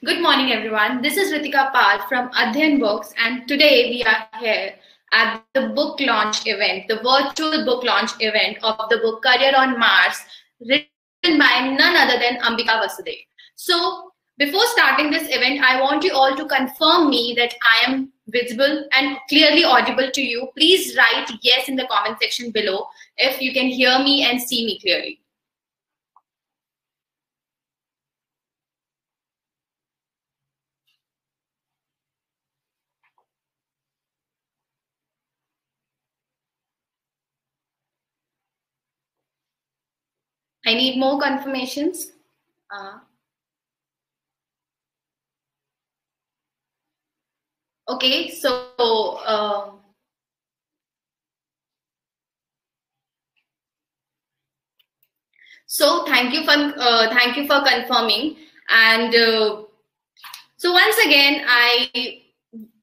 Good morning, everyone. This is Ritika Pal from Adhyan Books, and today we are here at the book launch event, the virtual book launch event of the book Career on Mars, written by none other than Ambika Vasudev. So, before starting this event, I want you all to confirm me that I am visible and clearly audible to you. Please write yes in the comment section below if you can hear me and see me clearly. I need more confirmations. Okay, so thank you for confirming. And so once again, I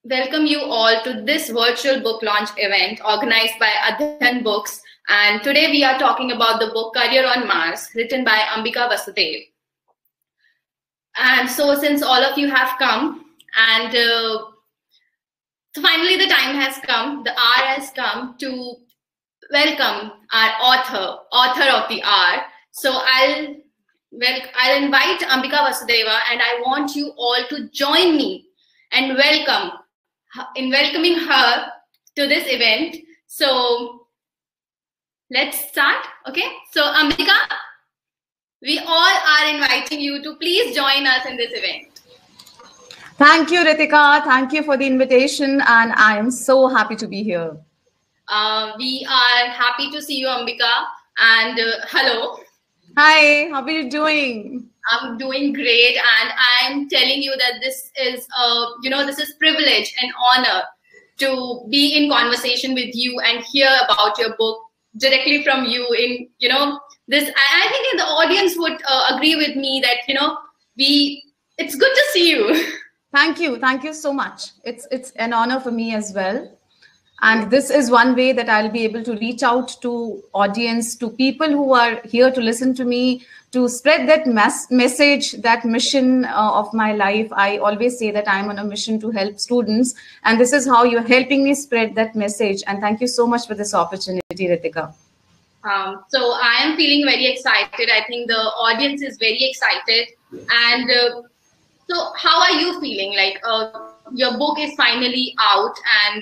welcome you all to this virtual book launch event organized by Adhyan Books. And today we are talking about the book Career on Mars, written by Ambika Vasudev. And so since all of you have come, and so finally the time has come, the hour has come to welcome our author of the hour. So I'll invite Ambika Vasudeva, and I want you all to join me in welcoming her to this event. So let's start. Okay. So Ambika, we all are inviting you to please join us in this event. Thank you, Ritika. Thank you for the invitation, and I am so happy to be here. We are happy to see you, Ambika. And hello. Hi, how are you doing? I'm doing great, and I'm telling you that this is, this is privilege and honor to be in conversation with you and hear about your book directly from you. In this, I think the audience would agree with me that it's good to see you. Thank you so much. It's an honor for me as well. And this is one way that I'll be able to reach out to audience, to people who are here to listen to me, to spread that message, that mission of my life. I always say that I'm on a mission to help students. And this is how you're helping me spread that message. And thank you so much for this opportunity, Ritika. So I am feeling very excited. I think the audience is very excited. And so how are you feeling? Like your book is finally out, and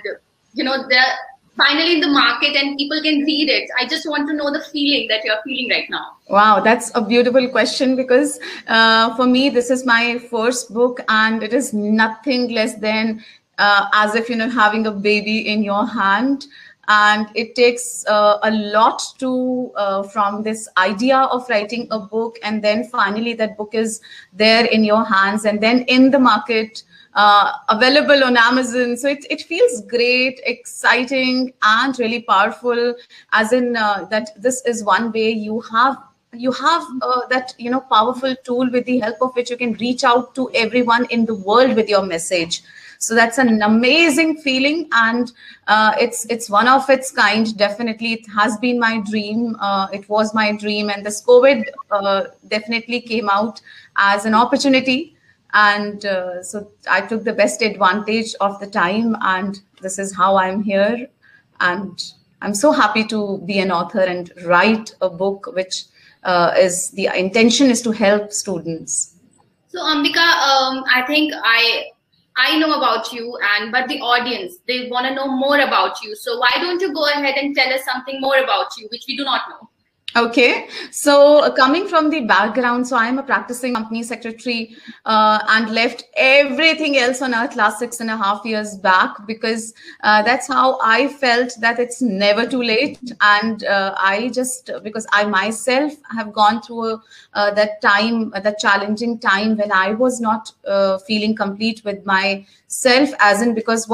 they're finally in the market and people can read it. I just want to know the feeling that you're feeling right now. Wow, that's a beautiful question, because for me, this is my first book, and it is nothing less than as if, having a baby in your hand. And it takes a lot from this idea of writing a book, and then finally that book is there in your hands and then in the market, available on Amazon. So it feels great, exciting, and really powerful, as in that this is one way you have that powerful tool with the help of which you can reach out to everyone in the world with your message. So that's an amazing feeling, and it's one of its kind. Definitely, it has been my dream. It was my dream, and this COVID definitely came out as an opportunity. And so I took the best advantage of the time, and this is how I'm here. And I'm so happy to be an author and write a book, which is the intention is to help students. So Ambika, I think I know about you, but the audience, they want to know more about you. So why don't you go ahead and tell us something more about you, which we do not know? Okay, so coming from the background, so I'm a practicing company secretary and left everything else on earth last 6.5 years back, because that's how I felt that it's never too late. And because I myself have gone through that challenging time when I was not feeling complete with myself, as in, because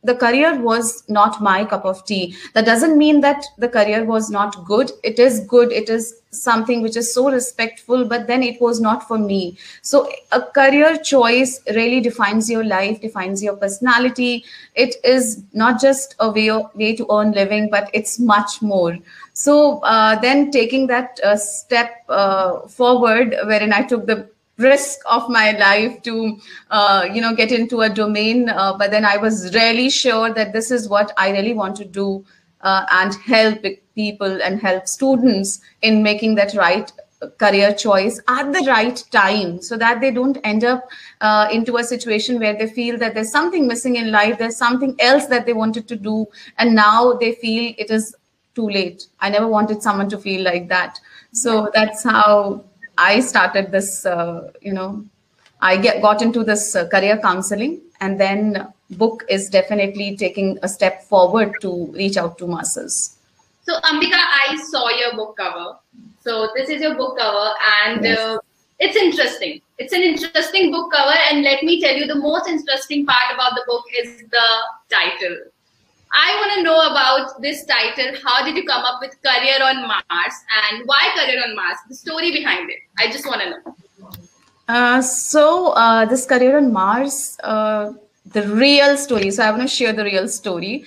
the career was not my cup of tea. That doesn't mean that the career was not good. It is good. It is something which is so respectful, but then it was not for me. So a career choice really defines your life, defines your personality. It is not just a way to earn living, but it's much more. So then taking that step forward, wherein I took the risk of my life to get into a domain, but then I was really sure that this is what I really want to do, and help people and help students in making that right career choice at the right time, so that they don't end up into a situation where they feel that there's something missing in life, there's something else that they wanted to do, and now they feel it is too late. I never wanted someone to feel like that. So that's how I started this, got into this career counseling, and then book is definitely taking a step forward to reach out to masses. So Ambika, I saw your book cover. So this is your book cover, and yes. It's interesting. It's an interesting book cover, and let me tell you, the most interesting part about the book is the title. I want to know about this title. How did you come up with Career on Mars, and why Career on Mars? The story behind it. I just want to know. So this Career on Mars, the real story. So I want to share the real story.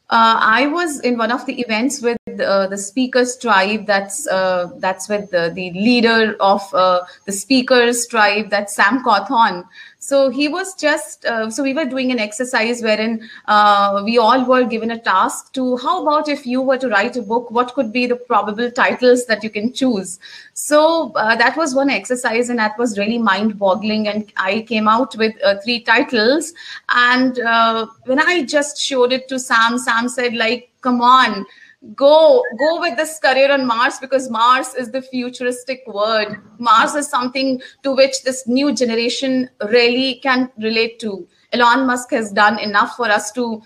I was in one of the events with the Speakers Tribe. That's with the leader of the Speakers Tribe. That's Sam Cawthon. So he was just, so we were doing an exercise wherein we all were given a task to, how about if you were to write a book, what could be the probable titles that you can choose? So that was one exercise, and that was really mind-boggling. And I came out with 3 titles. And when I just showed it to Sam, Sam said, like, come on, go with this Career on Mars, because Mars is the futuristic word. Mars is something to which this new generation really can relate to. Elon Musk has done enough for us to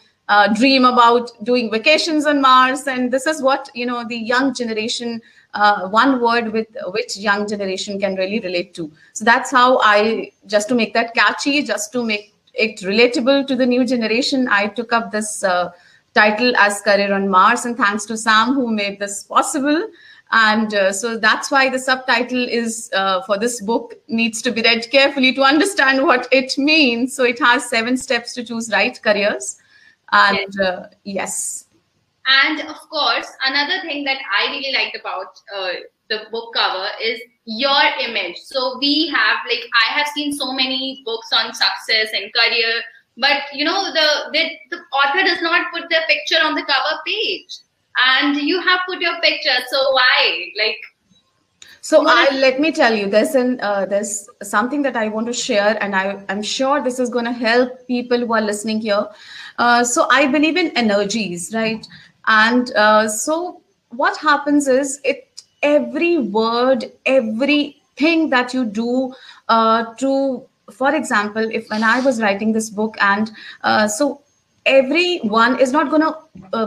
dream about doing vacations on Mars, and this is what the young generation, one word with which young generation can really relate to. So that's how I, just to make that catchy, just to make it relatable to the new generation, I took up this title as Career on Mars, and thanks to Sam who made this possible. And so that's why the subtitle is for this book needs to be read carefully to understand what it means. So it has 7 steps to choose right careers. And yes. And of course, another thing that I really liked about the book cover is your image. So we have, like, I have seen so many books on success and career, but the author does not put their picture on the cover page, and you have put your picture. So why? So let me tell you, there's something that I want to share, and I'm sure this is going to help people who are listening here. So I believe in energies, right? And so what happens is, every word, everything that you do for example, when I was writing this book, and so everyone is not going to,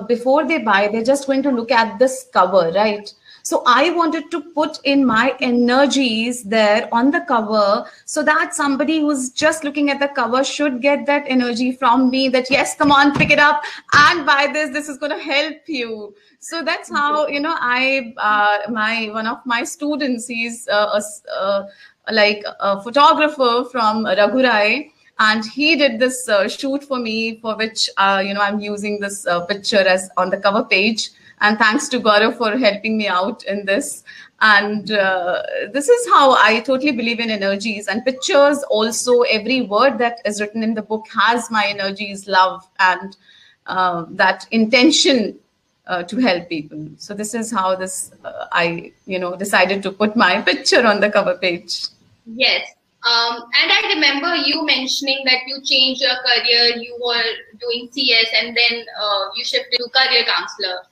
before they buy, they're just going to look at this cover, right? So I wanted to put in my energies there on the cover, so that somebody who's just looking at the cover should get that energy from me, that yes, come on, pick it up and buy this. This is going to help you. So that's how, one of my students, he's like a photographer from Raghurai, and he did this shoot for me, for which I'm using this picture as on the cover page. And thanks to Gaurav for helping me out in this. And this is how I totally believe in energies and pictures. Also, every word that is written in the book has my energies, love, and that intention to help people. So this is how I decided to put my picture on the cover page. Yes. And I remember you mentioning that you changed your career. You were doing CS, and then you shifted to career counselor.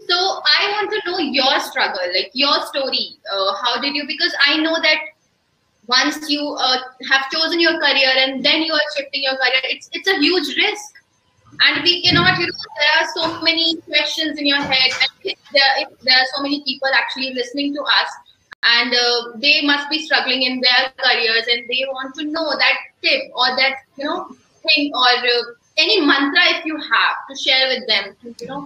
So I want to know your struggle, like your story. How did you, because I know that once you have chosen your career and then you are shifting your career, it's a huge risk. And we cannot, there are so many questions in your head. And if there are so many people actually listening to us, and they must be struggling in their careers, and they want to know that tip or that, thing, or any mantra if you have to share with them.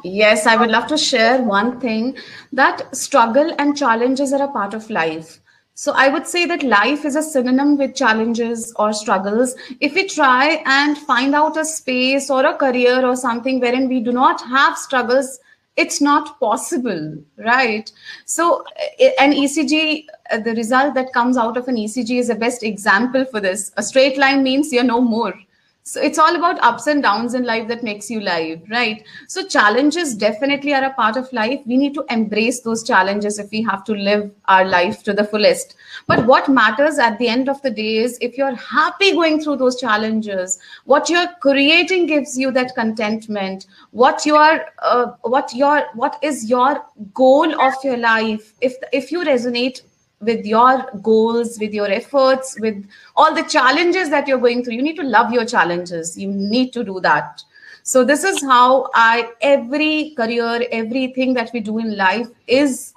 Yes, I would love to share one thing, that struggle and challenges are a part of life. So I would say that life is a synonym with challenges or struggles. If we try and find out a space or a career or something wherein we do not have struggles It's not possible, right? So an ECG, the result that comes out of an ECG is the best example for this. A straight line means you're no more. So it's all about ups and downs in life that makes you live, right? So challenges definitely are a part of life. We need to embrace those challenges if we have to live our life to the fullest. But what matters at the end of the day is if you're happy going through those challenges, what you're creating gives you that contentment. What is your goal of your life? If you resonate with your goals, with your efforts, with all the challenges that you're going through, you need to love your challenges. You need to do that. So this is how every career, everything that we do in life is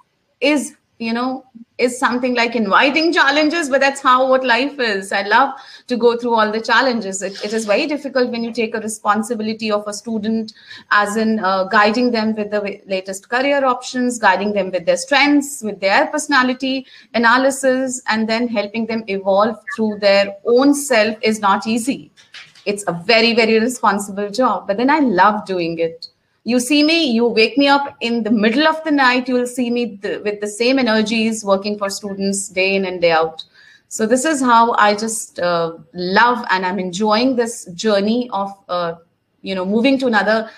something like inviting challenges, but that's how what life is. I love to go through all the challenges. It is very difficult when you take a responsibility of a student, as in guiding them with the latest career options, guiding them with their strengths, with their personality analysis, and then helping them evolve through their own self is not easy. It's a very, very responsible job, but then I love doing it. You see me, you wake me up in the middle of the night, you will see me with the same energies working for students day in and day out. So this is how I just love, and I'm enjoying this journey of, moving to another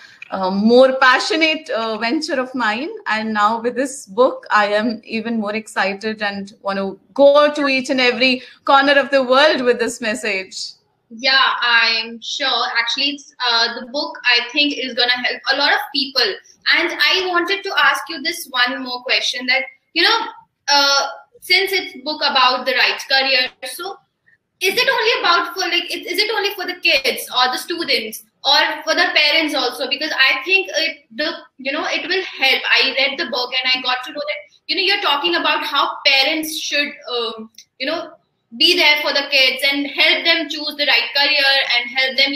more passionate venture of mine. And now with this book, I am even more excited and want to go to each and every corner of the world with this message. Yeah, I'm sure. Actually, it's, the book, I think, is going to help a lot of people. And I wanted to ask you this one more question that, since it's book about the right career, so is it only about for is it only for the kids or the students or for the parents also? Because I think it will help. I read the book and I got to know that, you're talking about how parents should, be there for the kids and help them choose the right career and help them,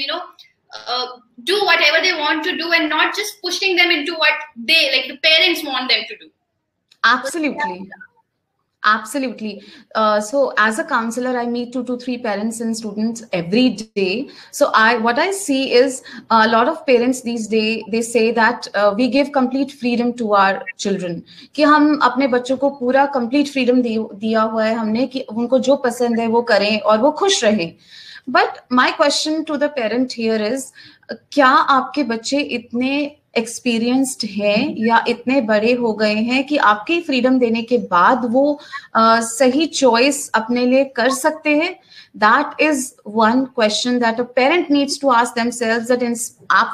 do whatever they want to do and not just pushing them into what the parents want them to do. Absolutely. Absolutely. So as a counselor, I meet 2 to 3 parents and students every day. So what I see is a lot of parents these days, they say that we give complete freedom to our children. कि हम अपने बच्चों को पूरा complete freedom दिया हुआ है हमने कि उनको जो पसंद है वो करें और वो खुश रहें. But my question to the parent here is, क्या आपके बच्चे इतने एक्सपीरियंस्ड हैं या इतने बड़े हो गए हैं कि आपकी फ्रीडम देने के बाद वो सही चॉइस अपने लिए कर सकते हैं? That is one question that a parent needs to ask themselves, that in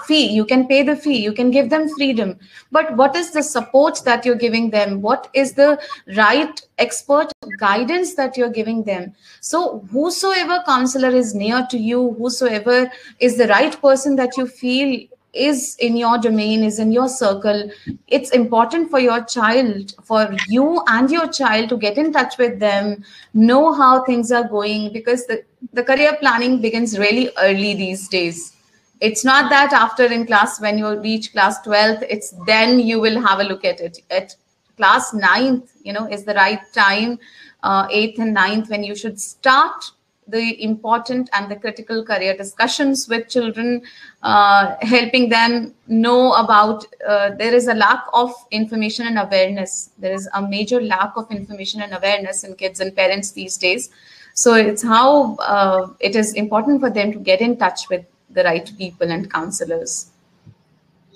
fee, you can pay the fee, you can give them freedom, but what is the support that you're giving them? What is the right expert guidance that you're giving them? So whosoever counselor is near to you, whosoever is the right person that you feel is in your domain, is in your circle, it's important for your child, for you and your child to get in touch with them, know how things are going, because the career planning begins really early these days. It's not that after in class, when you reach class 12th, it's then you will have a look at it. At class 9th, is the right time, 8th and 9th, when you should start the important and the critical career discussions with children, helping them know about, there is a lack of information and awareness. There is a major lack of information and awareness in kids and parents these days. So it's how it is important for them to get in touch with the right people and counselors.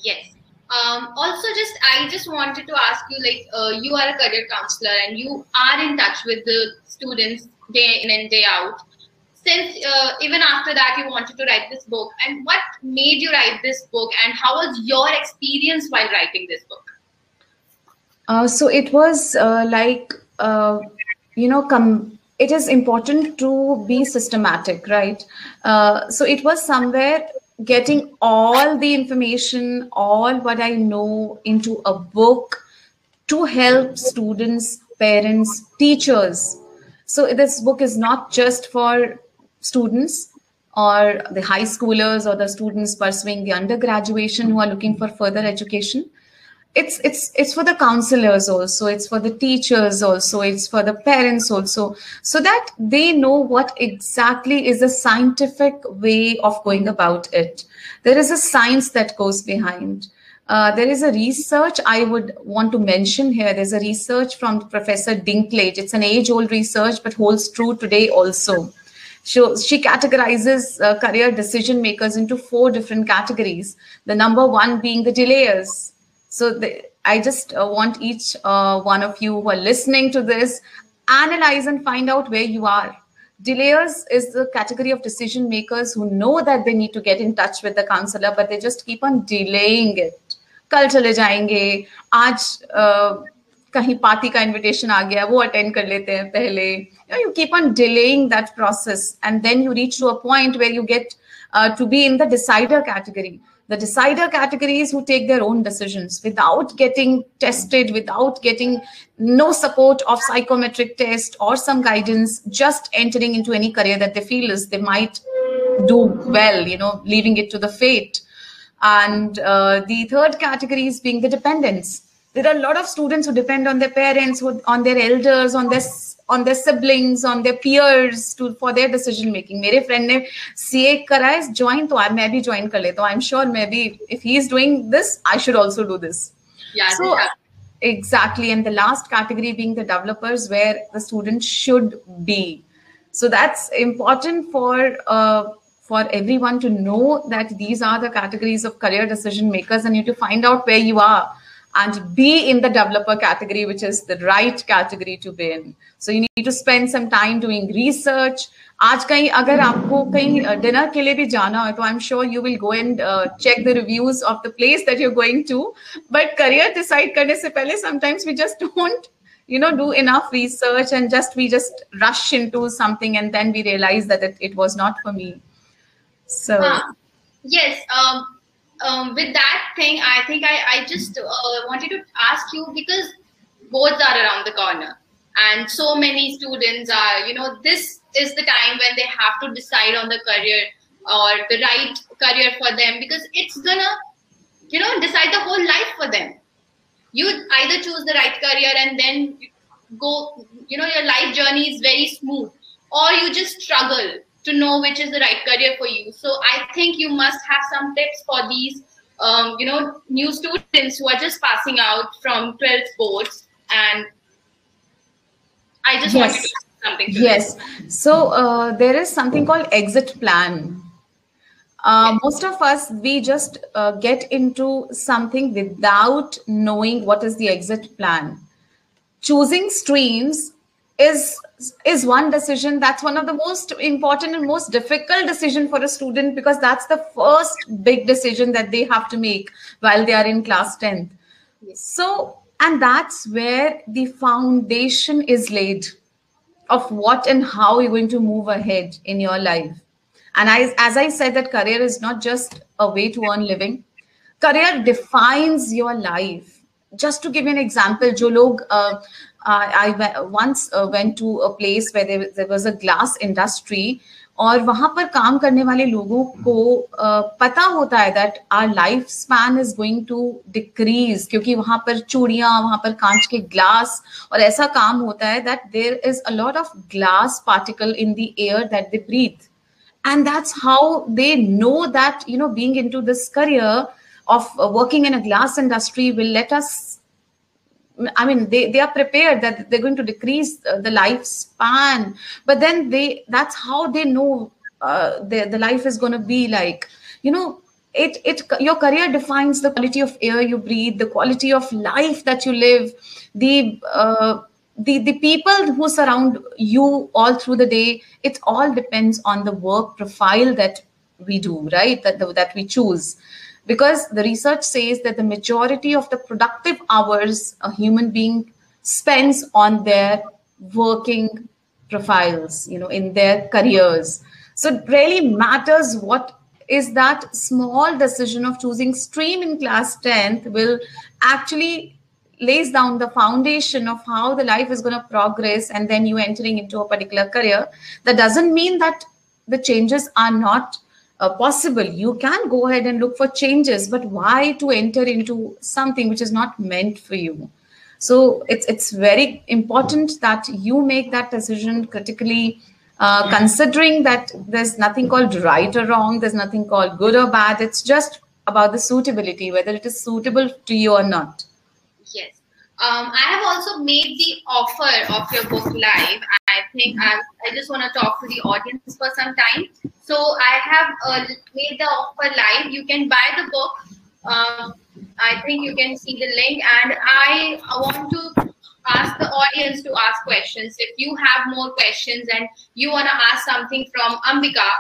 Yes. Also, I just wanted to ask you, you are a career counselor and you are in touch with the students day in and day out. Since even after that, you wanted to write this book, and what made you write this book, and how was your experience while writing this book? So it was it is important to be systematic, right? So it was somewhere getting all the information, all what I know into a book to help students, parents, teachers. So this book is not just for students or the high schoolers or the students pursuing the undergraduation who are looking for further education. It's for the counselors also, it's for the teachers also, it's for the parents also, so that they know what exactly is the scientific way of going about it. There is a science that goes behind. There is a research I would want to mention here. There's a research from Professor Dinklage. It's an age-old research, but holds true today also. So she categorizes career decision makers into 4 different categories. The number 1 being the delayers. So I just want each one of you who are listening to this, analyze and find out where you are. Delayers is the category of decision makers who know that they need to get in touch with the counselor, but they just keep on delaying it. कल चले जाएंगे, आज कहीं party का invitation आ गया, वो attend कर लेते हैं पहले. You keep on delaying that process, and then you reach to a point where you get to be in the decider category. The decider categories who take their own decisions without getting tested, without getting no support of psychometric test or some guidance, just entering into any career that they feel is they might do well, leaving it to the fate. And the third category is being the dependents. There are a lot of students who depend on their parents, on their elders, on their siblings, on their peers for their decision making. मेरे friend ने CA करा है join, तो मैं भी join कर लेता हूँ. I'm sure maybe if he is doing this, I should also do this. Yeah. So exactly, and the last category being the developers, where the student should be. So that's important for everyone to know that these are the categories of career decision makers, and you need to find out where you are and be in the developer category, which is the right category to be in. So you need to spend some time doing research. आज कहीं अगर आपको कहीं dinner के लिए भी जाना है, तो I'm sure you will go and check the reviews of the place that you're going to. But career decide करने से पहले sometimes we just don't do enough research, and we just rush into something, and then we realize that it was not for me. So yes, with that thing, I think I just wanted to ask you, because boards are around the corner, and so many students are, this is the time when they have to decide on the career or the right career for them, because it's gonna, decide the whole life for them. You either choose the right career and then go, your life journey is very smooth, or you just struggle to know which is the right career for you. So I think you must have some tips for these, new students who are just passing out from 12th boards. And I just wanted to say something to Yes. So there is something called exit plan. Most of us, we just get into something without knowing what is the exit plan. Choosing streams is one decision. That's one of the most important and most difficult decision for a student, because that's the first big decision that they have to make while they are in class 10th. Yes. So, and that's where the foundation is laid of what and how you're going to move ahead in your life. And as I said, that career is not just a way to earn living. Career defines your life. Just to give you an example, जो लोग I once went to a place where there was a glass industry, और वहां पर काम करने वाले लोगों को पता होता है that our lifespan is going to decrease, क्योंकि वहां पर चूड़ियां, वहां पर कांच के ग्लास और ऐसा काम होता है that there is a lot of glass particle in the air that they breathe. And that's how they know that, being into this career of working in a glass industry will let us, they are prepared that they're going to decrease the lifespan, but then that's how they know the life is going to be like. Your career defines the quality of air you breathe, the quality of life that you live, the people who surround you all through the day. It all depends on the work profile that we do, right? That we choose. Because the research says that the majority of the productive hours a human being spends on their working profiles, in their careers. So it really matters what is that small decision of choosing stream in class 10th will actually lays down the foundation of how the life is going to progress, and then you entering into a particular career. That doesn't mean that the changes are not possible. You can go ahead and look for changes, but why to enter into something which is not meant for you? So it's very important that you make that decision critically, considering that there's nothing called right or wrong, there's nothing called good or bad. It's just about the suitability, whether it is suitable to you or not. Yes. I have also made the offer of your book live. I think I just want to talk to the audience for some time. So I have made the offer live. You can buy the book. I think you can see the link. And I want to ask the audience to ask questions. If you have more questions and you want to ask something from Ambika,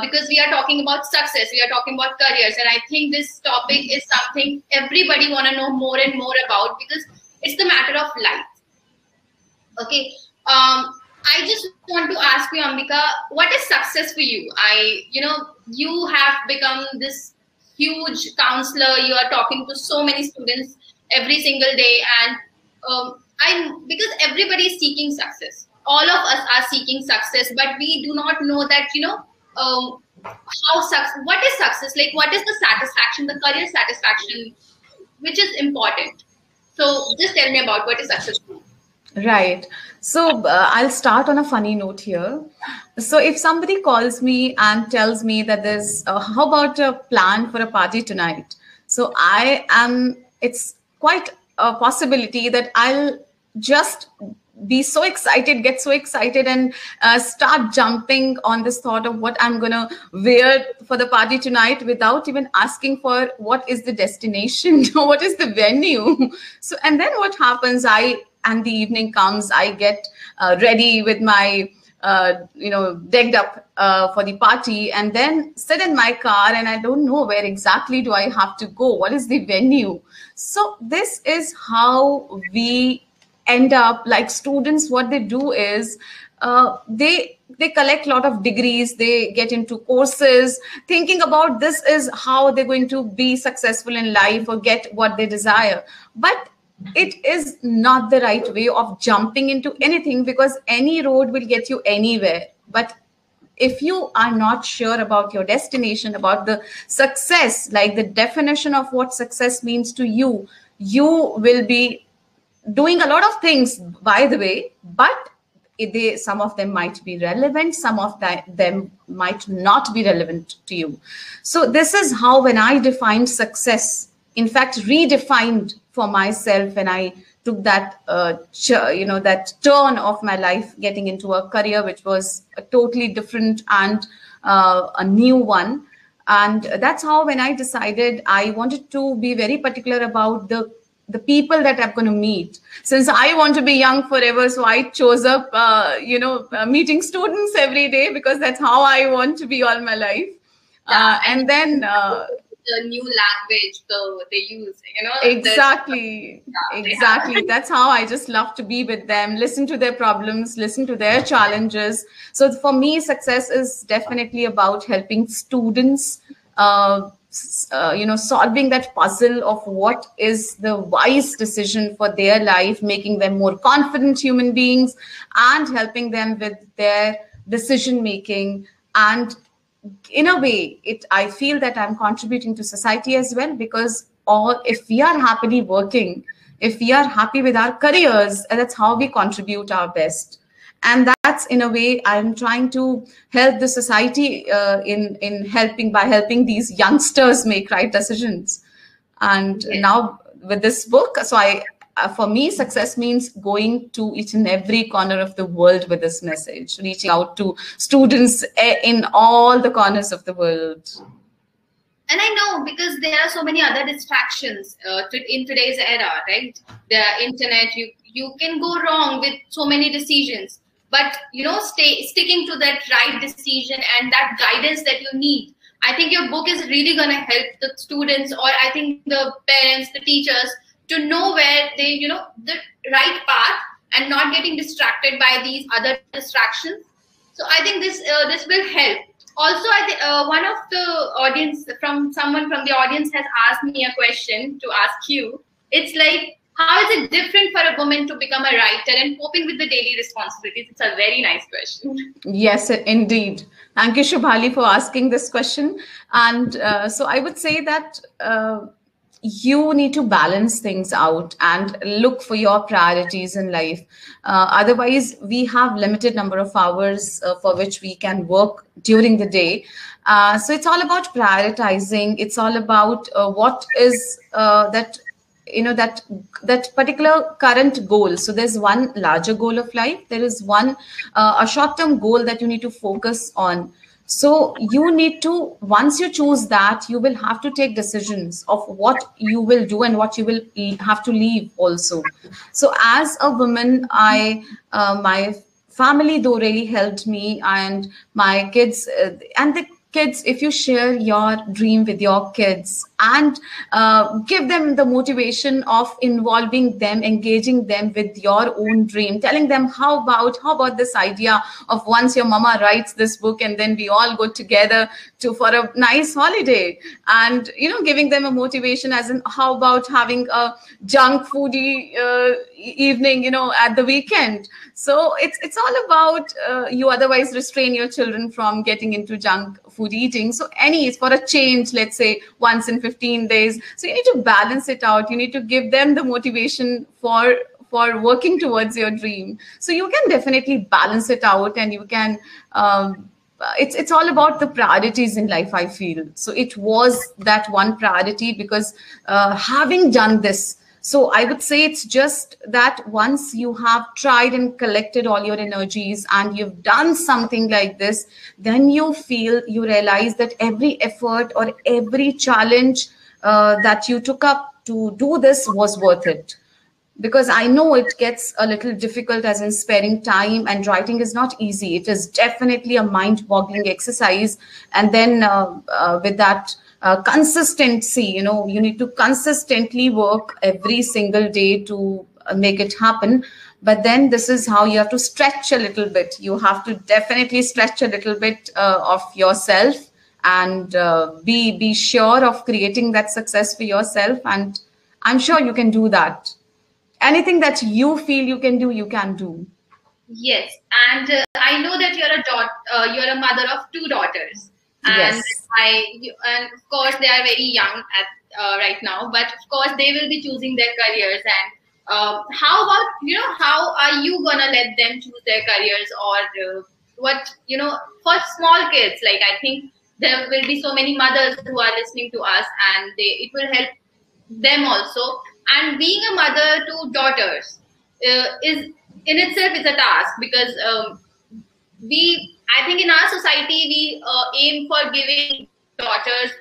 because we are talking about success, we are talking about careers, and I think this topic is something everybody want to know more and more about, because it's the matter of life. Okay. I just want to ask you, Ambika, what is success for you? You have become this huge counselor. You are talking to so many students every single day, and because everybody is seeking success. All of us are seeking success, but we do not know that, what is success? Like, what is the satisfaction, the career satisfaction, which is important. So just tell me about what is success. Right. So I'll start on a funny note here. So if somebody calls me and tells me that there's, how about a plan for a party tonight? So it's quite a possibility that I'll just be so excited, get so excited, and start jumping on this thought of what I'm going to wear for the party tonight without even asking for what is the destination or what is the venue. So, and then what happens, and the evening comes, I get ready with my, decked up for the party, and then sit in my car, and I don't know where exactly do I have to go. What is the venue? So this is how we end up, like students. What they do is they collect a lot of degrees, they get into courses thinking about this is how they're going to be successful in life or get what they desire. But it is not the right way of jumping into anything, because any road will get you anywhere. But if you are not sure about your destination, about the success, like the definition of what success means to you, you will be doing a lot of things, by the way, but some of them might be relevant, some of them might not be relevant to you. So this is how, when I defined success, in fact, redefined for myself, when I took that, that turn of my life, getting into a career which was a totally different and a new one. And that's how, when I decided, I wanted to be very particular about the people that I'm going to meet. Since I want to be young forever, so I chose up, meeting students every day, because that's how I want to be all my life. And then the new language they use, exactly. That's how I just love to be with them, listen to their problems, listen to their challenges. So for me, success is definitely about helping students, solving that puzzle of what is the wise decision for their life, making them more confident human beings, and helping them with their decision making. And in a way, I feel that I'm contributing to society as well, because if we are happily working, if we are happy with our careers, that's how we contribute our best. And that's, in a way, I'm trying to help the society by helping these youngsters make right decisions. And now with this book, so for me, success means going to each and every corner of the world with this message, reaching out to students in all the corners of the world. And I know, because there are so many other distractions in today's era, right? The internet, you can go wrong with so many decisions. But, sticking to that right decision and that guidance that you need, I think your book is really going to help the students, or I think the parents, the teachers, to know where they, the right path, and not getting distracted by these other distractions. So I think this will help. Also, I think one of the someone from the audience has asked me a question to ask you. It's like, how is it different for a woman to become a writer and coping with the daily responsibilities? It's a very nice question. Yes, indeed. Thank you, Shubhali, for asking this question. And so I would say that you need to balance things out and look for your priorities in life. Otherwise, we have limited number of hours for which we can work during the day. So it's all about prioritizing. It's all about what is that that particular current goal. So there's one larger goal of life. There is one a short-term goal that you need to focus on. So you need to, once you choose that, you will have to take decisions of what you will do and what you will have to leave also. So as a woman, my family though really helped me, and my kids and the kids, if you share your dream with your kids and give them the motivation of involving them, engaging them with your own dream, telling them how about this idea of once your mama writes this book and then we all go together to for a nice holiday, and giving them a motivation as in how about having a junk foodie evening at the weekend. So it's all about you otherwise restrain your children from getting into junk food eating. So for a change, let's say once in 15 days. So you need to balance it out. You need to give them the motivation for working towards your dream. So you can definitely balance it out, and you can it's all about the priorities in life, I feel. So it was that one priority because having done this, so I would say it's just that once you have tried and collected all your energies and you've done something like this, then you realize that every effort or every challenge that you took up to do this was worth it. Because I know it gets a little difficult, as in sparing time, and writing is not easy. It is definitely a mind-boggling exercise. And then with that consistency, you need to consistently work every single day to make it happen. But then this is how you have to stretch a little bit. You have to definitely stretch a little bit of yourself, and be sure of creating that success for yourself. And I'm sure you can do that. Anything that you feel you can do, you can do. Yes, and I know that you're a mother of 2 daughters, and Yes. and of course they are very young at right now, but of course they will be choosing their careers. And how about how are you gonna let them choose their careers, or what for small kids? Like, I think there will be so many mothers who are listening to us, and it will help them also. And being a mother to daughters is in itself is a task, because I think in our society we aim for giving daughters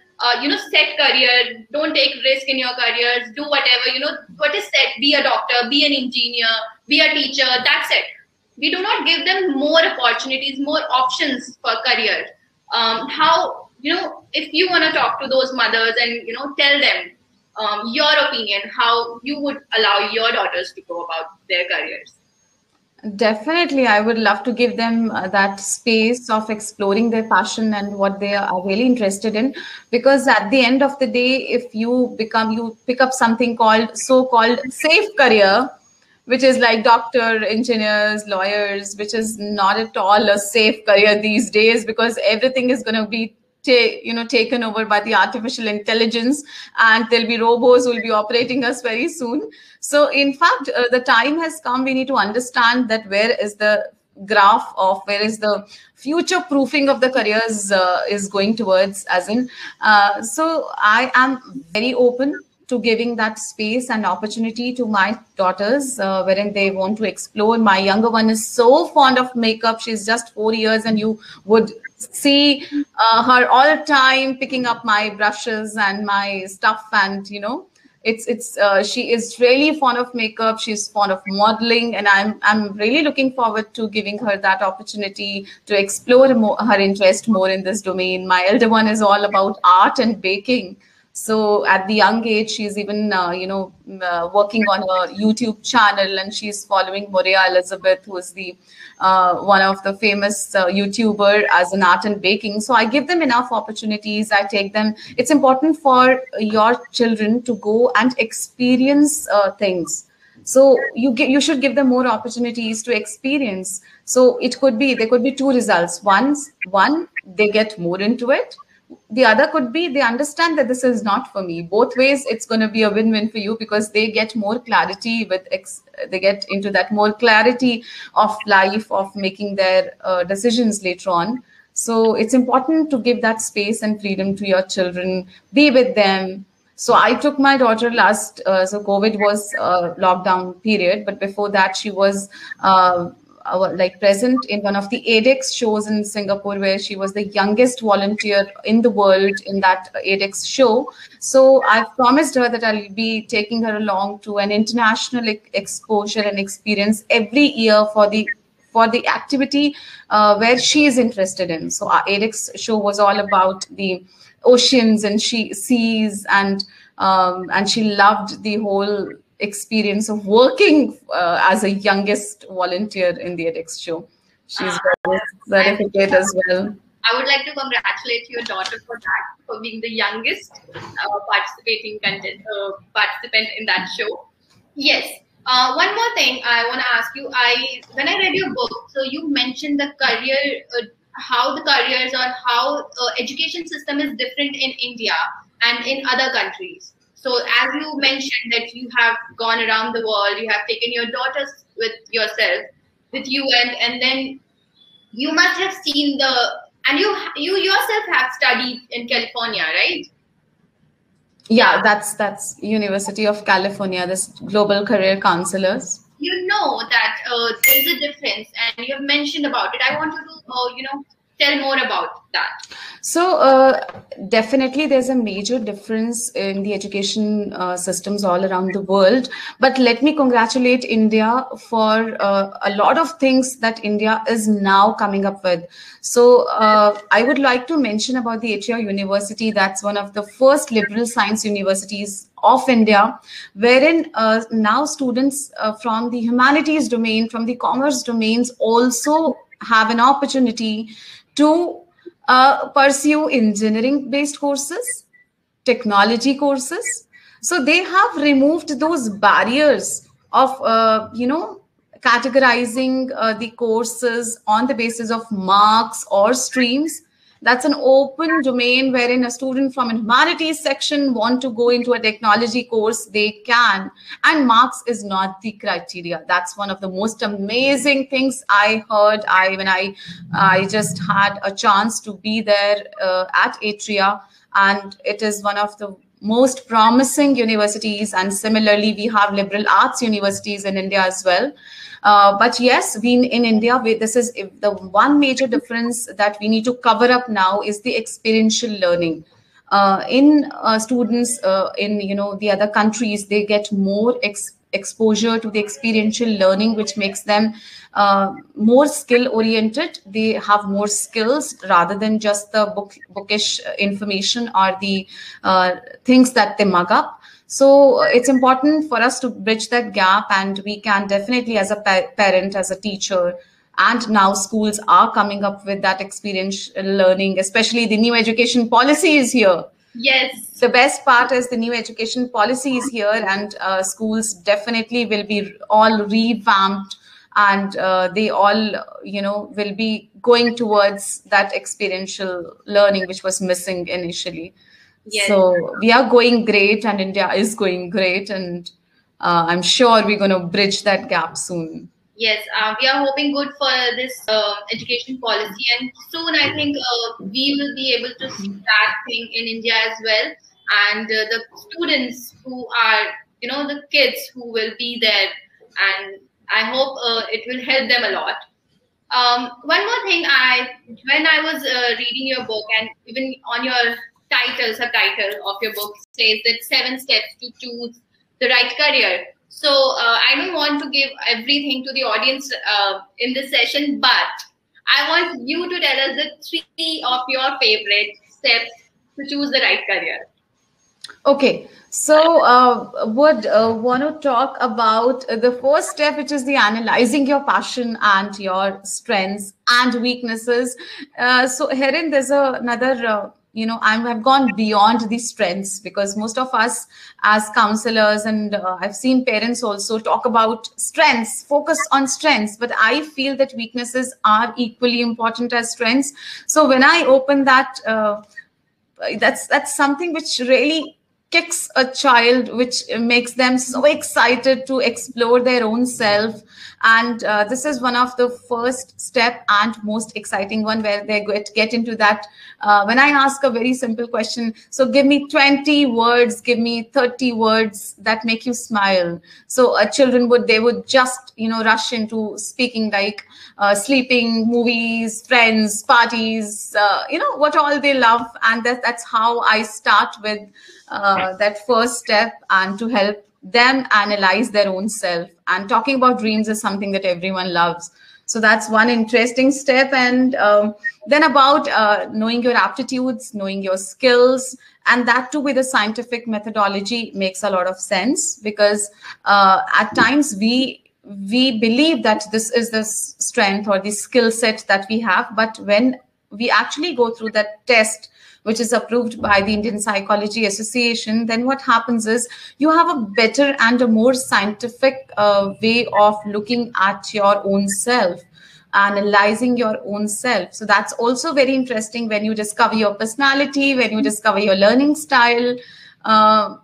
set career, don't take risk in your careers, do whatever what is set, be a doctor, be an engineer, be a teacher, that's it. We do not give them more opportunities, more options for career. How if you want to talk to those mothers and tell them your opinion, how you would allow your daughters to go about their careers? Definitely, I would love to give them that space of exploring their passion and what they are really interested in. Because at the end of the day, if you pick up something called so-called safe career, which is like doctor, engineers, lawyers, which is not at all a safe career these days, because everything is going to be taken over by the artificial intelligence, and there'll be robots who will be operating us very soon. So in fact, the time has come. We need to understand that where is the graph of where is the future proofing of the careers is going towards, as in so I am very open to giving that space and opportunity to my daughters, wherein they want to explore. My younger one is so fond of makeup. She's just 4 years, and you would see her all the time picking up my brushes and my stuff, and it's she is really fond of makeup. She's fond of modeling, and I'm really looking forward to giving her that opportunity to explore her interest more in this domain. My elder one is all about art and baking. So at the young age, she's even, working on a YouTube channel, and she's following Moria Elizabeth, who is the one of the famous YouTuber as an art and baking. So I give them enough opportunities. I take them. It's important for your children to go and experience things. So you should give them more opportunities to experience. So there could be 2 results. One, they get more into it. The other could be they understand that this is not for me. Both ways, it's going to be a win-win for you, because they get more clarity they get into that more clarity of life, of making their decisions later on. So it's important to give that space and freedom to your children, be with them. So I took my daughter so COVID was lockdown period, but before that she was like present in one of the edX shows in Singapore, where she was the youngest volunteer in the world in that edX show. So I've promised her that I'll be taking her along to an international exposure and experience every year for the activity where she is interested in. So our edX show was all about the oceans and seas, and she loved the whole experience of working as a youngest volunteer in the edX show. She's got a certificate as well. I would like to congratulate your daughter for that, for being the youngest participant in that show. Yes. One more thing I want to ask you. When I read your book, so you mentioned the career, how the careers or how education system is different in India and in other countries. So as you mentioned that you have gone around the world, you have taken your daughters with you, and then you must have seen and you yourself have studied in California, right? Yeah, that's University of California, this Global Career Counselors. You know that there's a difference, and you have mentioned about it. I want you to, tell more about that. So definitely there's a major difference in the education systems all around the world. But let me congratulate India for a lot of things that India is now coming up with. So I would like to mention about the HER University. That's one of the first liberal science universities of India, wherein now students from the humanities domain, from the commerce domains also have an opportunity to pursue engineering-based courses, technology courses. So they have removed those barriers of, categorizing the courses on the basis of marks or streams. That's an open domain wherein a student from a humanities section want to go into a technology course, they can. And marks is not the criteria. That's one of the most amazing things I heard when I just had a chance to be there at Atria. And it is one of the most promising universities. And similarly, we have liberal arts universities in India as well. But yes, in India, this is the one major difference that we need to cover up now is the experiential learning. In students in the other countries, they get more exposure to the experiential learning, which makes them more skill oriented. They have more skills rather than just the bookish information or the things that they mug up. So it's important for us to bridge that gap, and we can definitely, as a parent, as a teacher, and now schools are coming up with that experiential learning, especially the new education policy is here. Yes. The best part is the new education policy is here, and schools definitely will be all revamped, and they all, will be going towards that experiential learning, which was missing initially. Yes. So we are going great, and India is going great, and I'm sure we're going to bridge that gap soon. Yes, we are hoping good for this education policy, and soon I think we will be able to see that thing in India as well. And the students who are, the kids who will be there, and I hope it will help them a lot. One more thing, when I was reading your book, and even on your subtitle of your book says that 7 steps to choose the right career. So I don't want to give everything to the audience in this session, but I want you to tell us the 3 of your favorite steps to choose the right career. Okay, so would want to talk about the first step, which is the analyzing your passion and your strengths and weaknesses. So herein there's another I've gone beyond the strengths, because most of us as counselors, and I've seen parents also talk about strengths, focus on strengths, but I feel that weaknesses are equally important as strengths. So when I open that that's something which really kicks a child, which makes them so excited to explore their own self. And this is one of the first step and most exciting one, where they get into that. When I ask a very simple question, so give me 20 words, give me 30 words that make you smile. So children would just rush into speaking like sleeping, movies, friends, parties, what all they love. And that's how I start with that first step, and to help them analyze their own self. And talking about dreams is something that everyone loves. So that's one interesting step. And then about knowing your aptitudes, knowing your skills, and that too with a scientific methodology makes a lot of sense, because at times we believe that this is the strength or the skill set that we have. But when we actually go through that test, which is approved by the Indian Psychology Association, then what happens is you have a better and a more scientific way of looking at your own self, analyzing your own self. So that's also very interesting when you discover your personality, when you discover your learning style. A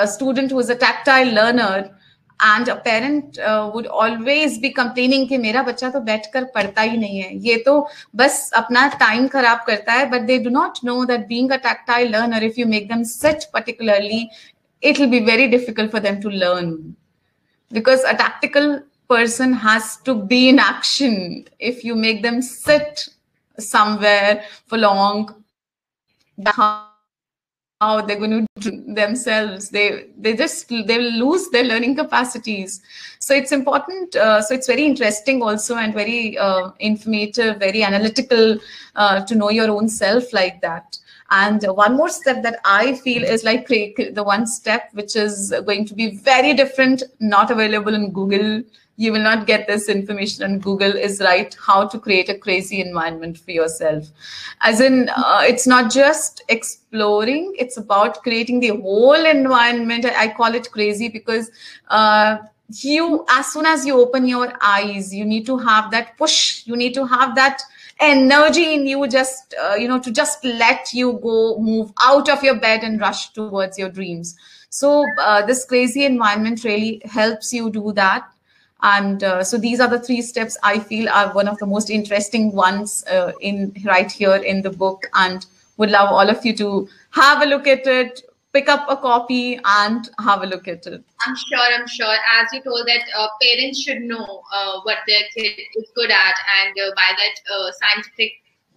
student who is a tactile learner, and a parent would always be complaining कि मेरा बच्चा तो बैठकर पढ़ता ही नहीं है, ये तो बस अपना टाइम खराब करता है. But they do not know that being a tactile learner, if you make them sit particularly, it will be very difficult for them to learn, because a tactical person has to be in action. If you make them sit somewhere for long, how they're going to do themselves, they will lose their learning capacities. So it's important. So it's very interesting also, and very informative, very analytical to know your own self like that. And one more step that I feel is like the one step which is going to be very different, not available in Google. You will not get this information on Google, is right how to create a crazy environment for yourself. As in, it's not just exploring, it's about creating the whole environment. I call it crazy because as soon as you open your eyes, you need to have that push, you need to have that energy in you, just to just let you go, move out of your bed and rush towards your dreams. So this crazy environment really helps you do that. And so these are the 3 steps I feel are one of the most interesting ones in right here in the book, and would love all of you to have a look at it, pick up a copy and have a look at it. I'm sure. As you told that parents should know what their kid is good at, and by that scientific,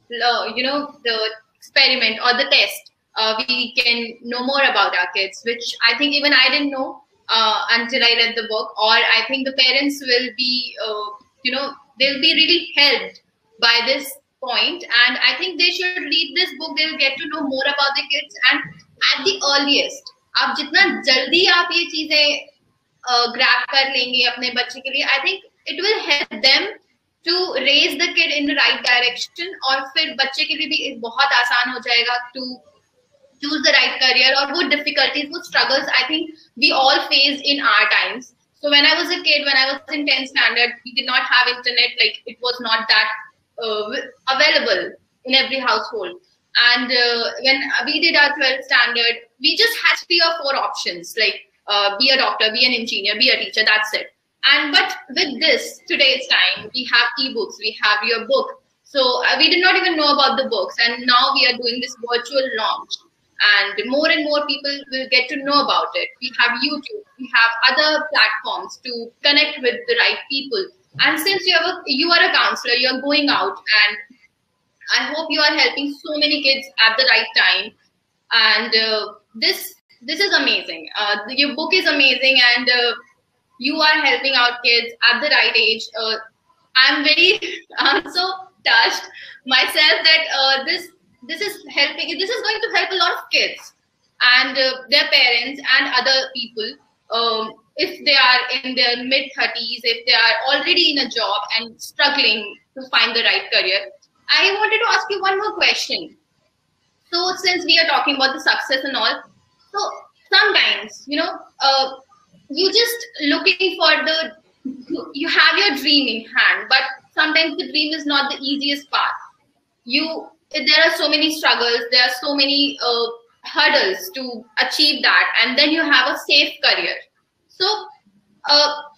the experiment or the test, we can know more about our kids, which I think even I didn't know until I read the book. Or I think the parents will be, they'll be really helped by this point. And I think they should read this book. They'll get to know more about the kids. And at the earliest, आप जितना जल्दी आप ये चीजें grab कर लेंगे अपने बच्चे के लिए, I think it will help them to raise the kid in the right direction. और फिर बच्चे के लिए भी बहुत आसान हो जाएगा to choose the right career. और वो difficulties, वो struggles, I think we all faced in our times. So when I was a kid, when I was in 10th standard, we did not have internet. Like, it was not that available in every household. And when we did our 12th standard, we just had 3 or 4 options, like be a doctor, be an engineer, be a teacher, that's it. But with this, today's time, we have ebooks, we have your book. So we did not even know about the books. And now we are doing this virtual launch. And more people will get to know about it. We have YouTube, we have other platforms to connect with the right people. And since you are a counselor, you're going out, and I hope you are helping so many kids at the right time. And this is amazing. Your book is amazing, and you are helping out kids at the right age. I'm so touched myself that this is helping. This is going to help a lot of kids and their parents and other people. If they are in their mid-30s, if they are already in a job and struggling to find the right career. I wanted to ask you one more question. So since we are talking about the success and all, so sometimes, you just looking for you have your dream in hand, but sometimes the dream is not the easiest path. You there are so many struggles, there are so many hurdles to achieve that, and then you have a safe career. So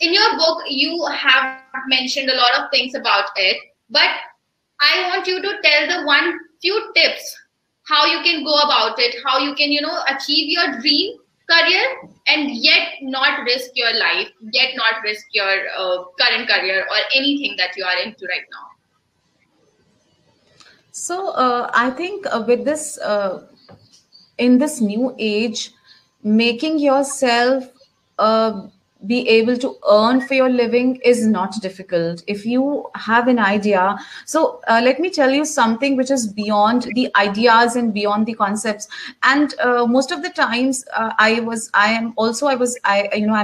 in your book you have mentioned a lot of things about it, but I want you to tell the one few tips how you can go about it, how you can, achieve your dream career and yet not risk your life, yet not risk your current career or anything that you are into right now. So I think with this, in this new age, making yourself be able to earn for your living is not difficult if you have an idea. So let me tell you something which is beyond the ideas and beyond the concepts. And most of the times, I'm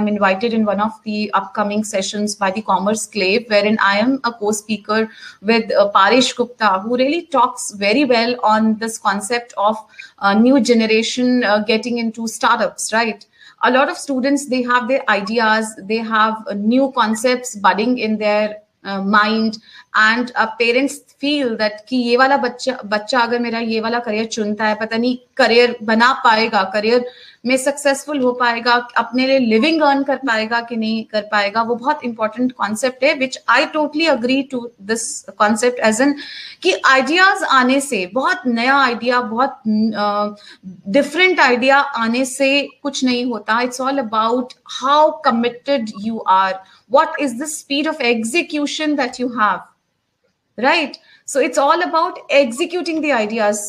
invited in one of the upcoming sessions by the Commerce Clave, wherein I am a co-speaker with Paresh Gupta, who really talks very well on this concept of new generation getting into startups, right? A lot of students, they have their ideas, they have new concepts budding in their mind, and parents feel that कि ये वाला बच्चा अगर मेरा ये वाला career चुनता है, पता नहीं करियर बना पाएगा, करियर में सक्सेसफुल हो पाएगा, अपने लिए लिविंग अर्न कर पाएगा कि नहीं कर पाएगा. वो बहुत इंपॉर्टेंट कॉन्सेप्ट है, which I totally agree to this concept as an कि आइडियाज आने से, बहुत नया आइडिया, बहुत डिफरेंट आइडिया आने से कुछ नहीं होता. It's all about how committed you are, what is the speed of execution that you have, right? So it's all about executing the ideas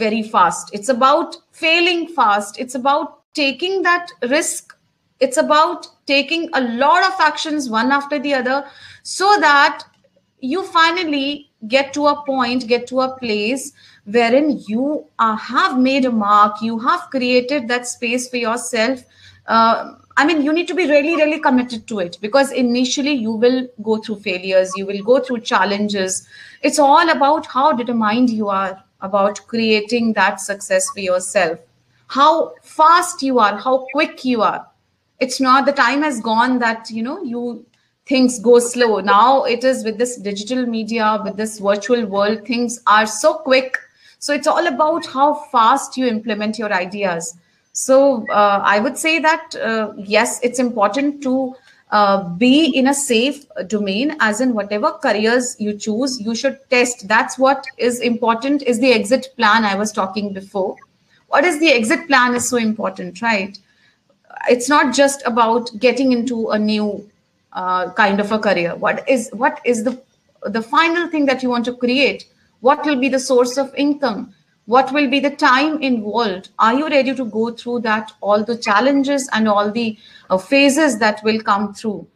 very fast. It's about failing fast. It's about taking that risk. It's about taking a lot of actions one after the other, so that you finally get to a point, get to a place wherein you have made a mark, you have created that space for yourself. I mean, you need to be really, really committed to it, because initially you will go through failures, you will go through challenges. It's all about how determined you are about creating that success for yourself, how fast you are, how quick you are. It's not, the time has gone that, things go slow. Now it is with this digital media, with this virtual world, things are so quick. So it's all about how fast you implement your ideas. So I would say that, yes, it's important to be in a safe domain, as in whatever careers you choose, you should test. That's what is important, is the exit plan I was talking before. What is the exit plan is so important, right? It's not just about getting into a new kind of a career. What is the final thing that you want to create? What will be the source of income? What will be the time involved? Are you ready to go through that, all the challenges and all the phases that will come through?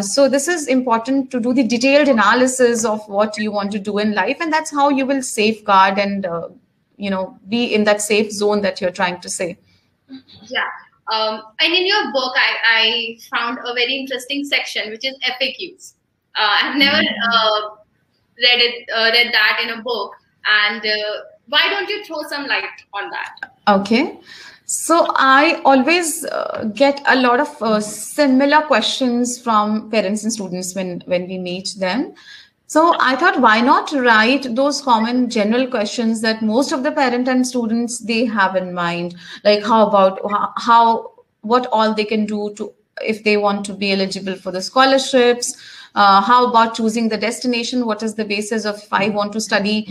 So this is important, to do the detailed analysis of what you want to do in life, and that's how you will safeguard and be in that safe zone that you're trying to say. Yeah. And in your book, I found a very interesting section, which is FAQs. I've never read that in a book, and why don't you throw some light on that? Okay. So I always get a lot of similar questions from parents and students when we meet them. So I thought, why not write those common general questions that most of the parent and students, they have in mind, like how about what all they can do to, if they want to be eligible for the scholarships. How about choosing the destination? What is the basis of, if I want to study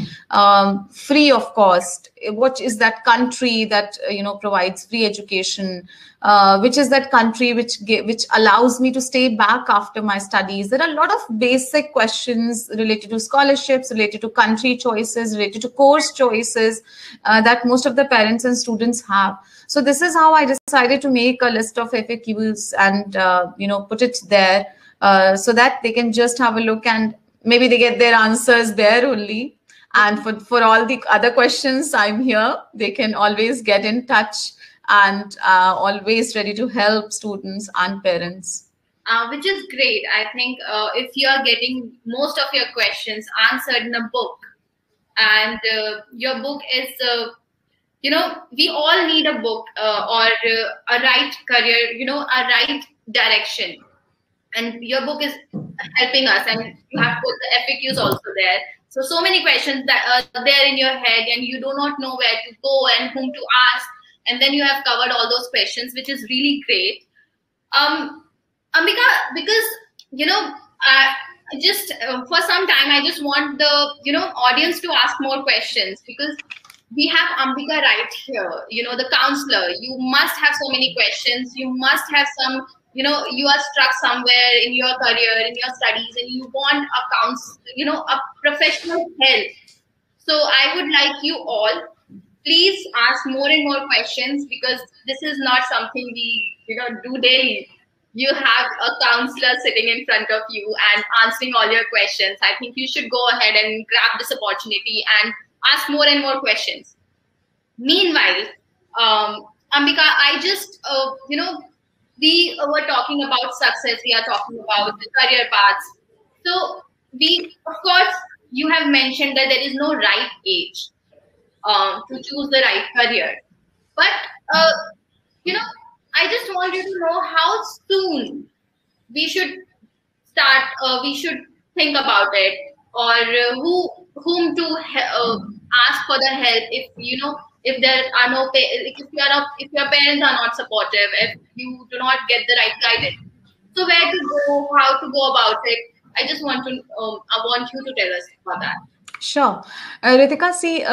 free of cost? What is that country that provides free education? Which is that country which allows me to stay back after my studies? There are a lot of basic questions related to scholarships, related to country choices, related to course choices that most of the parents and students have. So this is how I decided to make a list of FAQs and put it there. So that they can just have a look and maybe they get their answers there only. And for all the other questions, I'm here. They can always get in touch, and always ready to help students and parents. Which is great. I think if you are getting most of your questions answered in a book, and your book is, we all need a book or a right career, a right direction. And your book is helping us, and you have put the FAQs also there. So many questions that are there in your head, and you do not know where to go and whom to ask. And then you have covered all those questions, which is really great. Ambika, because just for some time, I just want the audience to ask more questions, because we have Ambika right here, the counselor. You must have so many questions. You must have some, you are stuck somewhere in your career, in your studies, and you want a professional help. So I would like you all, please ask more and more questions, because this is not something we do daily. You have a counselor sitting in front of you and answering all your questions. I think you should go ahead and grab this opportunity and ask more and more questions. Meanwhile, Ambika, I just, we were talking about success. We are talking about the career paths. So of course, you have mentioned that there is no right age to choose the right career. But, I just want you to know how soon we should start, we should think about it, or whom to ask for the help if there are no if your parents are not supportive, if you do not get the right guidance. So where to go, how to go about it? I just want to I want you to tell us about that. Sure. Ritika, see,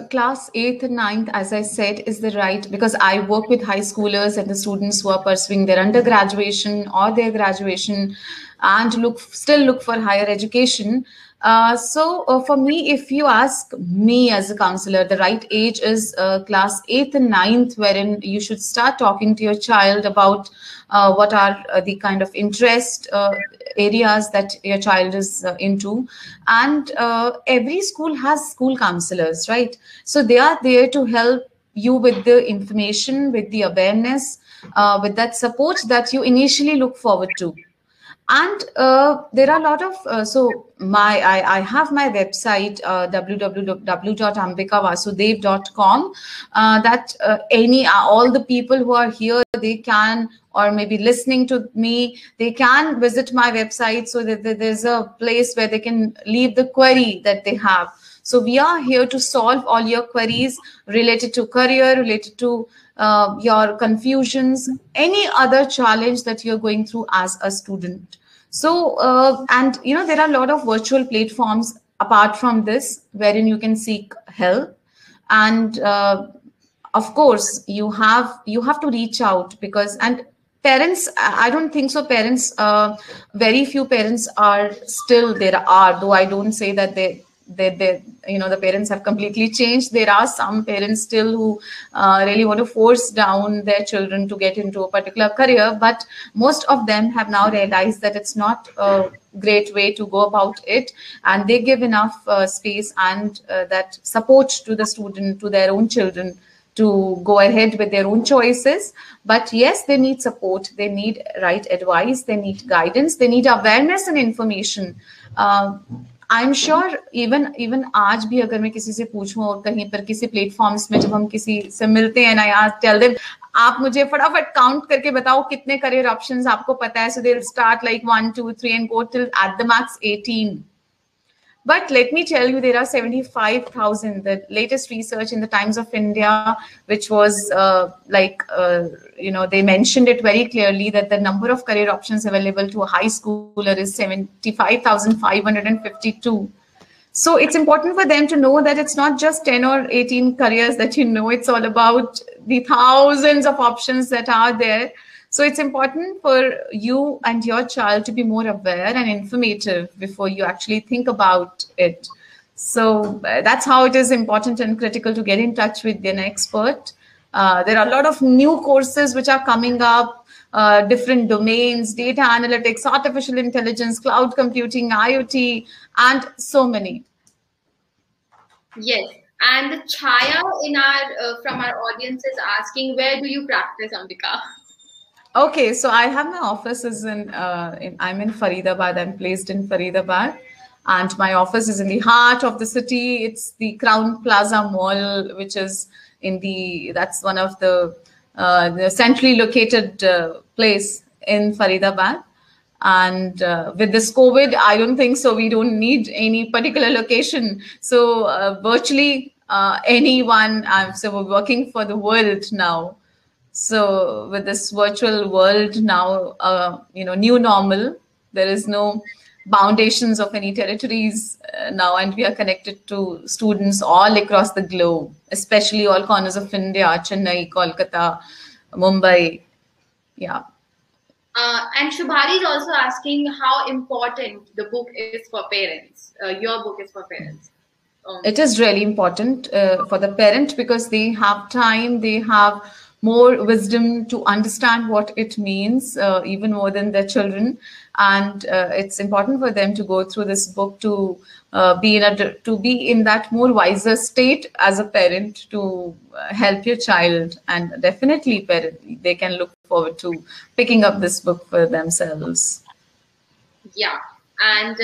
class 8th and 9th, as I said, is the right, because I work with high schoolers and the students who are pursuing their undergraduation or their graduation and still look for higher education. So for me, if you ask me as a counselor, the right age is class 8th and 9th, wherein you should start talking to your child about what are the kind of interest areas that your child is into. And every school has school counselors, right? So they are there to help you with the information, with the awareness, with that support that you initially look forward to. And there are a lot of I have my website www.ambikavasudev.com that all the people who are here, they can, or maybe listening to me, they can visit my website, so that there's a place where they can leave the query that they have. So we are here to solve all your queries related to career, related to your confusions, any other challenge that you're going through as a student. So, and there are a lot of virtual platforms apart from this, wherein you can seek help. And of course, you have to reach out, because, and parents, I don't think so. Parents, very few parents are still, there are, though I don't say that the parents have completely changed. There are some parents still who really want to force down their children to get into a particular career, but most of them have now realized that it's not a great way to go about it, and they give enough space and that support to the student, to their own children, to go ahead with their own choices. But yes, they need support, they need right advice, they need guidance, they need awareness and information. I'm sure even आज भी अगर मैं किसी से पूछूं और कहीं पर किसी प्लेटफॉर्म्स में जब हम किसी से मिलते हैं, I tell them, आप मुझे फटाफट काउंट करके बताओ कितने करियर ऑप्शंस आपको पता है. So they'll start like 1, 2, 3 and go till at the max 18. But let me tell you, there are 75,000. The latest research in the Times of India, which was they mentioned it very clearly, that the number of career options available to a high schooler is 75,552. So it's important for them to know that it's not just 10 or 18 careers that it's all about the thousands of options that are there. So it's important for you and your child to be more aware and informative before you actually think about it. So that's how it is important and critical to get in touch with an expert. There are a lot of new courses which are coming up, different domains, data analytics, artificial intelligence, cloud computing, IoT, and so many. Yes. And Chaya from our audience is asking, where do you practice, Ambika? Okay, so I have my offices I'm in Faridabad. I'm placed in Faridabad, and my office is in the heart of the city. It's the Crown Plaza Mall, which is that's one of the centrally located place in Faridabad. And with this COVID, I don't think so. We don't need any particular location. So virtually anyone. So we're working for the world now. So with this virtual world now, new normal, there is no foundations of any territories now, and we are connected to students all across the globe, especially all corners of India, Chennai, Kolkata, Mumbai. Yeah. And Shubhari is also asking how important the book is for parents. Your book is for parents. It is really important for the parent because they have time, they have more wisdom to understand what it means, even more than their children. And it's important for them to go through this book to be in that more wiser state as a parent to help your child. And definitely, they can look forward to picking up this book for themselves. Yeah. And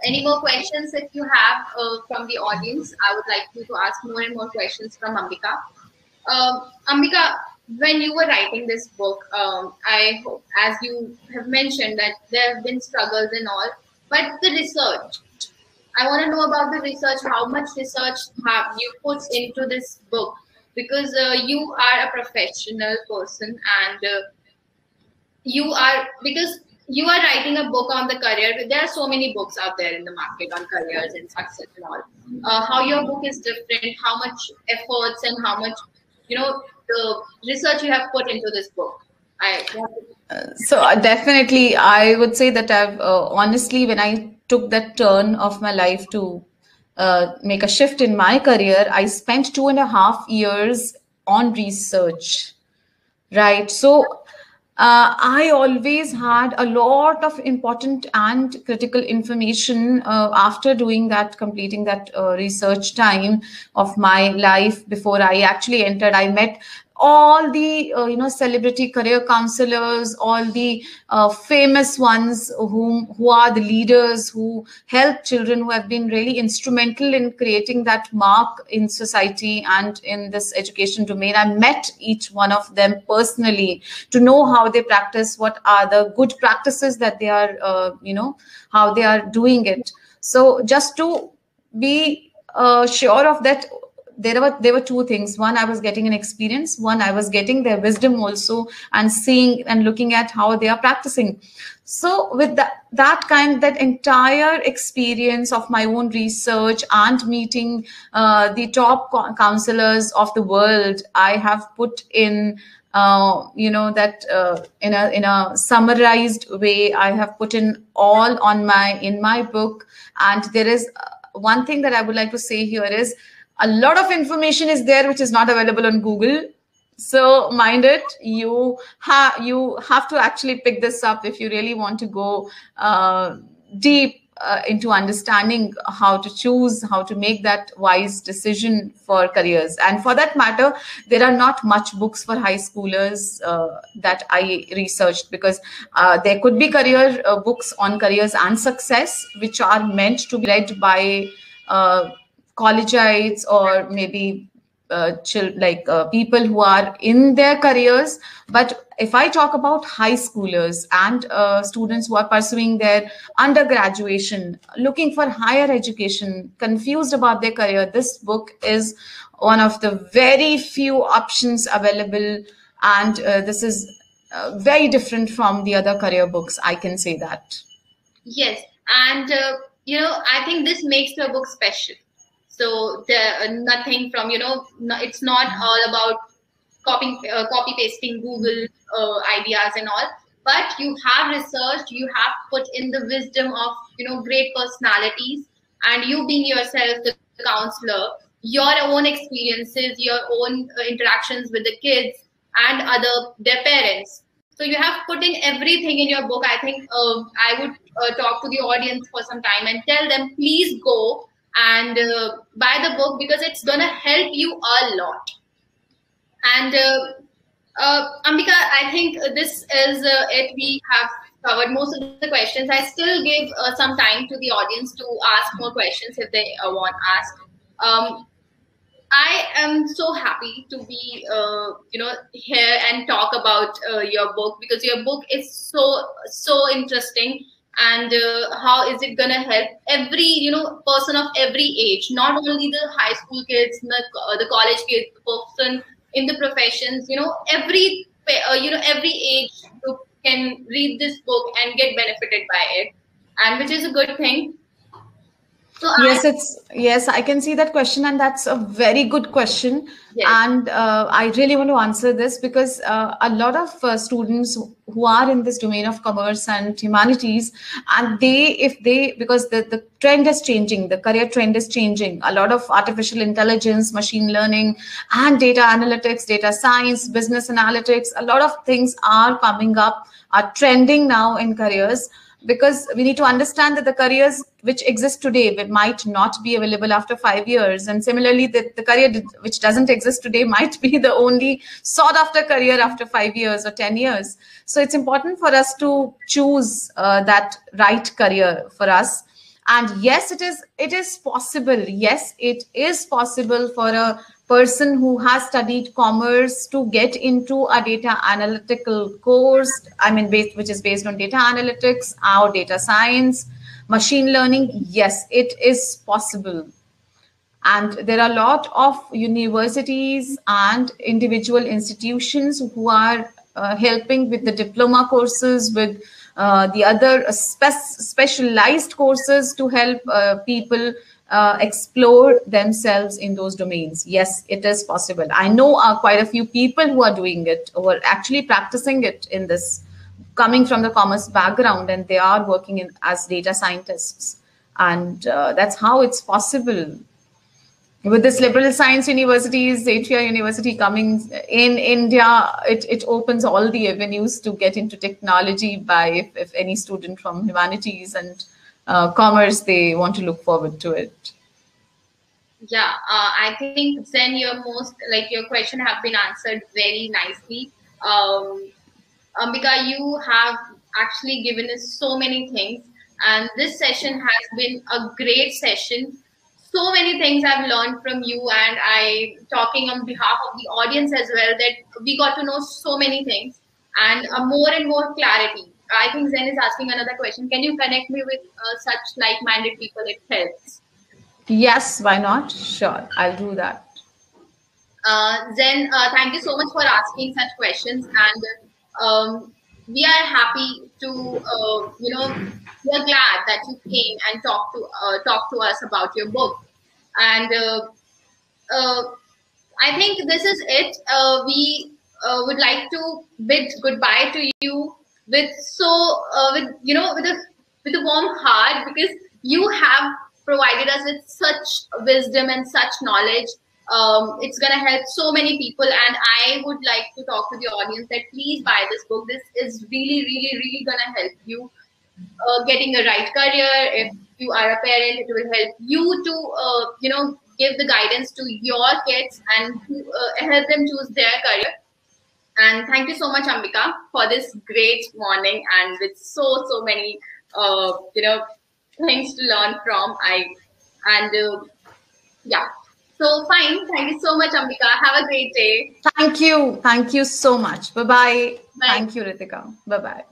any more questions if you have from the audience? I would like you to ask more and more questions from Ambika. Ambika, when you were writing this book, I hope, as you have mentioned, that there have been struggles and all, but the research, I want to know about the research. How much research have you put into this book? Because you are a professional person, and you are writing a book on the career. There are so many books out there in the market on careers and success and all. How your book is different, how much efforts and how much, the research you have put into this book. So definitely, I would say that I've honestly, when I took that turn of my life to make a shift in my career, I spent 2.5 years on research, right? So I always had a lot of important and critical information after completing that research time of my life. Before I actually entered, I met all the celebrity career counselors, all the famous ones who are the leaders who help children, who have been really instrumental in creating that mark in society and in this education domain. I met each one of them personally to know how they practice, what are the good practices that they are how they are doing it. So just to be sure of that, there were two things. One, I was getting an experience. One, I was getting their wisdom also, and seeing and looking at how they are practicing. So with that entire experience of my own research and meeting the top counselors of the world, I have put in in a summarized way. I have put in all in my book. And there is one thing that I would like to say here is, a lot of information is there which is not available on Google. So mind it, you have to actually pick this up if you really want to go deep into understanding how to choose, how to make that wise decision for careers. And for that matter, there are not much books for high schoolers that I researched, because there could be career books on careers and success, which are meant to be read by collegeites, or maybe people who are in their careers. But if I talk about high schoolers and students who are pursuing their undergraduation, looking for higher education, confused about their career, this book is one of the very few options available. And this is very different from the other career books, I can say that. Yes. And, I think this makes your book special. So nothing from, it's not all about copy pasting Google ideas and all, but you have researched, you have put in the wisdom of, great personalities, and you being yourself the counselor, your own experiences, your own interactions with the kids and their parents. So you have put in everything in your book. I think I would talk to the audience for some time and tell them, please go and buy the book, because it's going to help you a lot. And Ambika, I think this is it. We have covered most of the questions. I still give some time to the audience to ask more questions if they want to ask. I am so happy to be, here and talk about your book, because your book is so interesting. And how is it gonna help every, person of every age, not only the high school kids, the college kids, the person in the professions, every age group can read this book and get benefited by it, and which is a good thing. So Yes, I can see that question, and that's a very good question. yes. And I really want to answer this because a lot of students who are in this domain of commerce and humanities, and because the trend is changing, the career trend is changing. A lot of artificial intelligence, machine learning, and data analytics, data science, business analytics, a lot of things are coming up, are trending now in careers, because we need to understand that the careers which exist today might not be available after 5 years, and similarly the career which doesn't exist today might be the only sought after career after 5 years or 10 years. So it's important for us to choose that right career for us. And yes, it is possible. Yes, it is possible for a person who has studied commerce to get into a data analytical course, which is based on data analytics or data science, machine learning. Yes, it is possible. And there are a lot of universities and individual institutions who are helping with the diploma courses, with the other specialized courses to help people explore themselves in those domains. Yes, it is possible. I know quite a few people who are doing it, who are actually practicing it in this, coming from the commerce background, and they are working as data scientists. And that's how it's possible. With this liberal science universities, Asia University coming in India, it opens all the avenues to get into technology by if any student from humanities and commerce, they want to look forward to it. Yeah, I think Zen, your question have been answered very nicely. Ambika, you have actually given us so many things, and this session has been a great session. So many things I've learned from you, and I talking on behalf of the audience as well, that we got to know so many things and more and more clarity. I think Zen is asking another question. Can you connect me with such like-minded people? It helps. Yes, why not? Sure, I'll do that. Zen, thank you so much for asking such questions, and we are happy to, we are glad that you came and talk to us about your book. And I think this is it. We would like to bid goodbye to you with with a warm heart, because you have provided us with such wisdom and such knowledge. It's gonna help so many people, and I would like to talk to the audience that please buy this book. This is really, really, really gonna help you getting a right career. If you are a parent, it will help you to give the guidance to your kids and to, help them choose their career. And thank you so much, Ambika, for this great morning and with so many things to learn from. Yeah. So fine. Thank you so much, Ambika. Have a great day. Thank you so much. Bye-bye. Thank you, Ritika. Bye-bye.